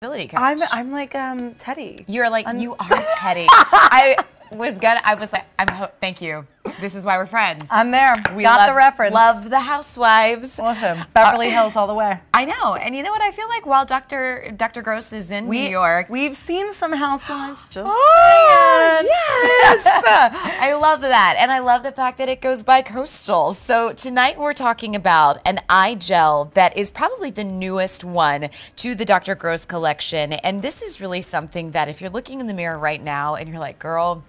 Ability coach. I'm like Teddy. You're like you are Teddy. Thank you. This is why we're friends. I'm there. Got the reference. Love the Housewives. Awesome. Beverly Hills all the way. I know. And you know what? I feel like while Dr. Gross is in New York, we've seen some Housewives. Just yes. I love that. And I love the fact that it goes by coastal. So tonight we're talking about an eye gel that is probably the newest one to the Dr. Gross collection. And this is really something that if you're looking in the mirror right now and you're like, girl,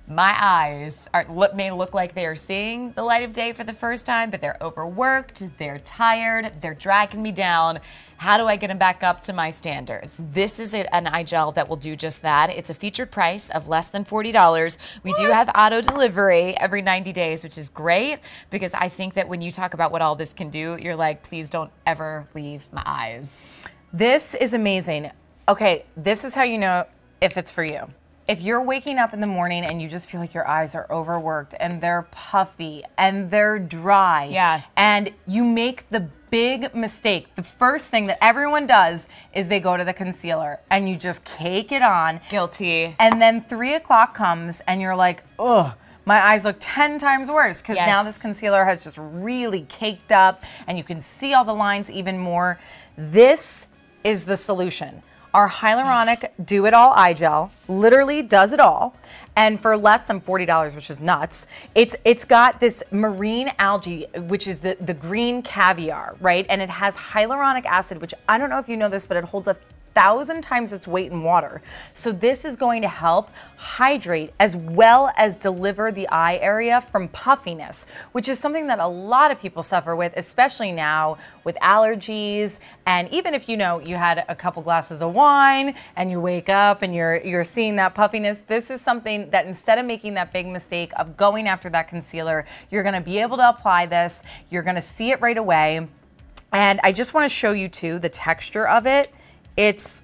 my eyes may look like they are seeing the light of day for the first time, but they're overworked, they're tired, they're dragging me down. How do I get them back up to my standards? This is an eye gel that will do just that. It's a featured price of less than $40. We do have auto delivery every 90 days, which is great because I think that when you talk about what all this can do, you're like, please don't ever leave my eyes. This is amazing. Okay, this is how you know if it's for you. If you're waking up in the morning and you just feel like your eyes are overworked and they're puffy and they're dry, and you make the big mistake, the first thing that everyone does is they go to the concealer and you just cake it on. Guilty. And then 3 o'clock comes and you're like, ugh, my eyes look 10 times worse because now this concealer has just really caked up and you can see all the lines even more. This is the solution. Our hyaluronic do-it-all eye gel literally does it all, and for less than $40, which is nuts. It's got this marine algae, which is the green caviar, right? And it has hyaluronic acid, which I don't know if you know this, but it holds 1,000 times its weight in water. So this is going to help hydrate as well as deliver the eye area from puffiness, which is something that a lot of people suffer with, especially now with allergies. And even if you know you had a couple glasses of wine and you wake up and you're seeing that puffiness, this is something that instead of making that big mistake of going after that concealer, you're gonna be able to apply this, you're gonna see it right away. And I just wanna show you too the texture of it. It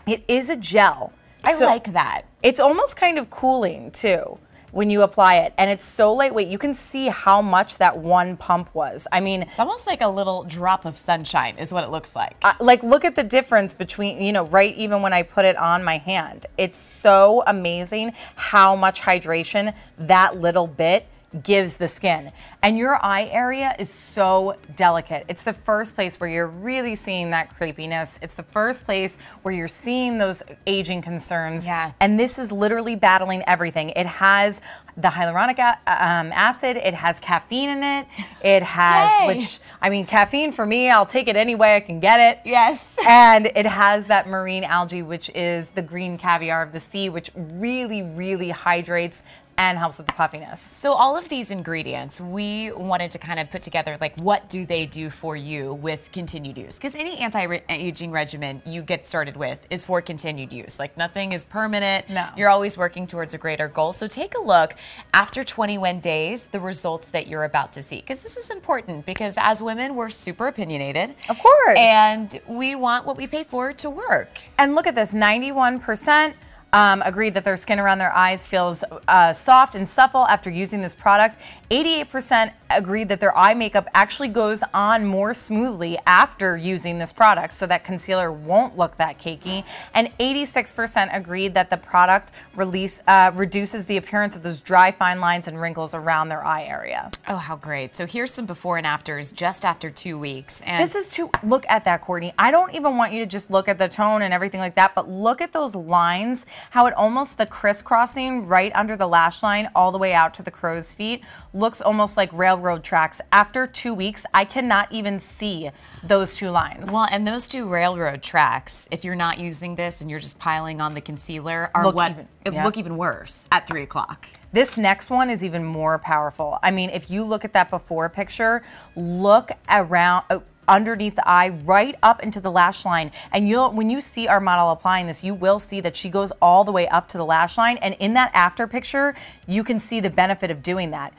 is a gel. I like that. It's almost kind of cooling too when you apply it, and it's so lightweight. You can see how much that one pump was. I mean, it's almost like a little drop of sunshine is what it looks like. Like look at the difference between, you know, right even when I put it on my hand. It's so amazing how much hydration that little bit gives the skin. And your eye area is so delicate. It's the first place where you're really seeing that crepiness. It's the first place where you're seeing those aging concerns. Yeah. And this is literally battling everything. It has the hyaluronic acid, it has caffeine in it, it has, which, I mean, caffeine for me, I'll take it any way I can get it. Yes. And it has that marine algae, which is the green caviar of the sea, which really, really hydrates and helps with the puffiness. So all of these ingredients, we wanted to kind of put together, like, what do they do for you with continued use? Because any anti-aging regimen you get started with is for continued use. Like, nothing is permanent. No. You're always working towards a greater goal. So take a look after 21 days, the results that you're about to see. Because this is important because as women, we're super opinionated. Of course. And we want what we pay for to work. And look at this, 91%. Agreed that their skin around their eyes feels soft and supple after using this product. 88% agreed that their eye makeup actually goes on more smoothly after using this product, so that concealer won't look that cakey. And 86% agreed that the product reduces the appearance of those dry, fine lines and wrinkles around their eye area. Oh, how great. So here's some before and afters just after 2 weeks. And this is look at that, Courtney. I don't even want you to just look at the tone and everything like that, but look at those lines, how it almost, the crisscrossing right under the lash line all the way out to the crow's feet looks almost like railroad tracks. After 2 weeks, I cannot even see those two lines. Well, and those two railroad tracks, if you're not using this and you're just piling on the concealer, are look even worse at 3 o'clock. This next one is even more powerful. I mean, if you look at that before picture, look around underneath the eye, right up into the lash line. And when you see our model applying this, you will see that she goes all the way up to the lash line. And in that after picture, you can see the benefit of doing that.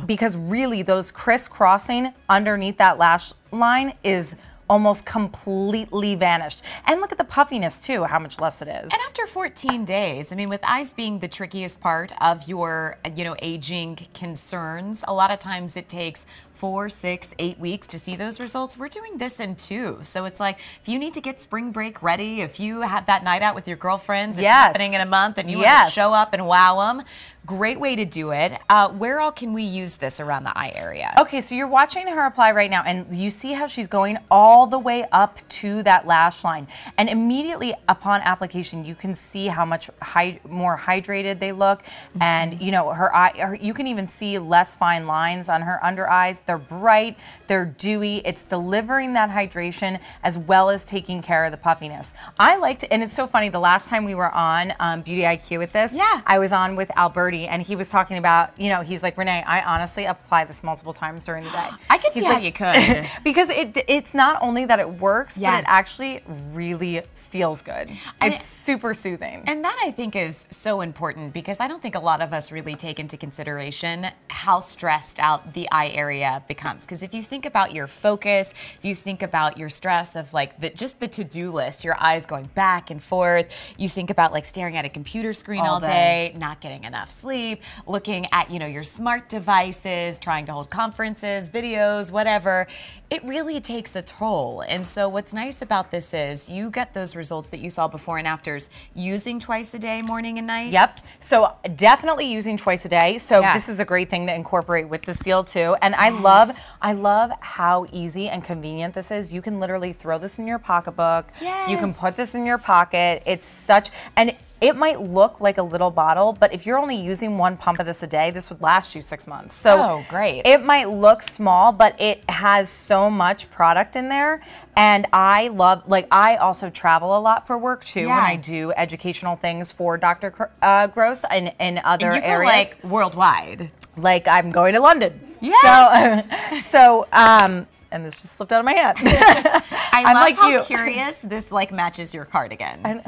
Because really those crisscrossing underneath that lash line is almost completely vanished. And look at the puffiness too, how much less it is. And after 14 days, I mean, with eyes being the trickiest part of your, aging concerns, a lot of times it takes 4, 6, 8 weeks to see those results. We're doing this in 2. So it's like, if you need to get spring break ready, if you have that night out with your girlfriends, it's happening in a month and you want to show up and wow them, great way to do it. Where all can we use this around the eye area? Okay, so you're watching her apply right now, and you see how she's going all the way up to that lash line. And immediately upon application, you can see how much more hydrated they look. And her eye, you can even see less fine lines on her under eyes. They're bright, they're dewy. It's delivering that hydration as well as taking care of the puffiness. I liked, and it's so funny, the last time we were on Beauty IQ with this, I was on with Alberti, and he was talking about, he's like, Renee, I honestly apply this multiple times during the day. I could see how you could. Because it's not only that it works, but it actually really feels good. It's super soothing. And that I think is so important, because I don't think a lot of us really take into consideration how stressed out the eye area becomes. Because if you think about your focus, if you think about your stress of like just the to-do list, your eyes going back and forth, you think about like staring at a computer screen all day, not getting enough sleep, looking at your smart devices, trying to hold conferences, videos, whatever, it really takes a toll. And so what's nice about this is you get those results that you saw before and afters using twice a day, morning and night. Yep. So definitely using twice a day. So this is a great thing to incorporate with the Seal too. And I love how easy and convenient this is. You can literally throw this in your pocketbook. You can put this in your pocket. It's such, and it might look like a little bottle, but if you're only using 1 pump of this a day, this would last you 6 months. So great. It might look small, but it has so much product in there. And I love, I also travel a lot for work too, when I do educational things for Dr. Gross and in other areas. You go like worldwide. Like I'm going to London. Yes. So and this just slipped out of my hand. I love how curious this like matches your cardigan.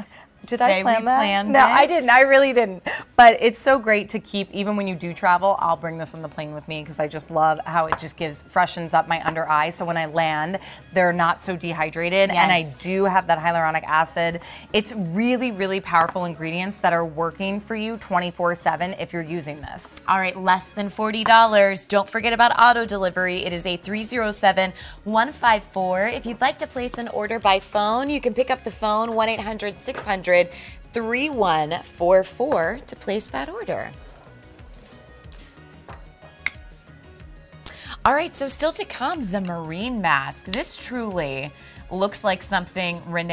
Did I plan that? No, I didn't. I really didn't. But it's so great to keep, even when you do travel, I'll bring this on the plane with me because I just love how it just freshens up my under eye. So when I land, they're not so dehydrated. And I do have that hyaluronic acid. It's really, really powerful ingredients that are working for you 24/7 if you're using this. All right, less than $40. Don't forget about auto delivery. It is a 307-154. If you'd like to place an order by phone, you can pick up the phone 1-800-600-3144 to place that order. All right, so still to come, the marine mask. This truly looks like something Renee